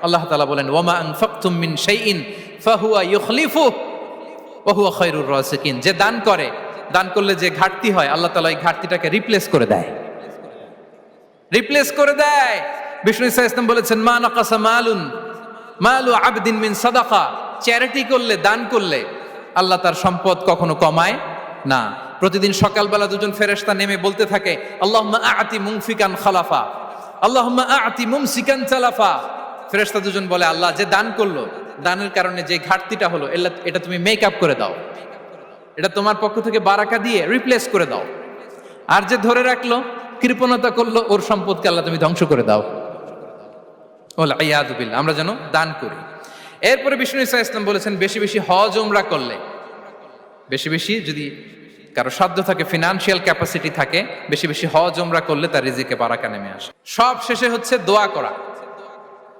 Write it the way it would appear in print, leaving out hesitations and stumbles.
আল্লাহ তাআলা বলেন ওয়ামা আনফাকতুম মিন শাইইন ফাহুয়া ইউখলিফুহু ওয়া হুয়া খায়রুর রাসিকিন। যে দান করে, দান করলে যে ঘাটতি হয় আল্লাহ তাআলা এই ঘাটতিটাকে রিপ্লেস করে দেয়, রিপ্লেস করে দেয়। বিষ্ণু ইসা ইসলাম বলেছেন মা নাকাসা মালু আবদিন মিন সাদাকা। চ্যারিটি করলে, দান করলে আল্লাহ তার সম্পদ কখনো কমায় না। প্রতিদিন সকালবেলা দুজন ফেরেশতা নেমে বলতে থাকে আল্লাহুম্মা আ'তি মুনফিকান খালাফা, আল্লাহুম্মা আ'তি মুমসিকান চালাফা। ফেরেশতা দুজন বলে আল্লাহ, যে দান করলো, দানের কারণে যে ঘাটতিটা হলো এটা তুমি মেক আপ করে দাও, এটা তোমার পক্ষ থেকে বারাকা দিয়ে রিপ্লেস করে দাও। আর যে ধরে রাখলো, কৃপণতা করলো, ওর সম্পদকে আল্লাহ তুমি ধ্বংস করে দাও। ওয়াল ইয়াদু বিল্লাহ। আমরা যেন দান করি। এরপরে বিষ্ণু ইসা ইসলাম বলেছেন বেশি বেশি হজ উমরা করলে, বেশি বেশি যদি কারো সাধ্য থাকে, ফিনান্সিয়াল ক্যাপাসিটি থাকে, বেশি বেশি হজ উমরা করলে তার রিজিকে বারাকা নেমে আসে। সব শেষে হচ্ছে দোয়া করা।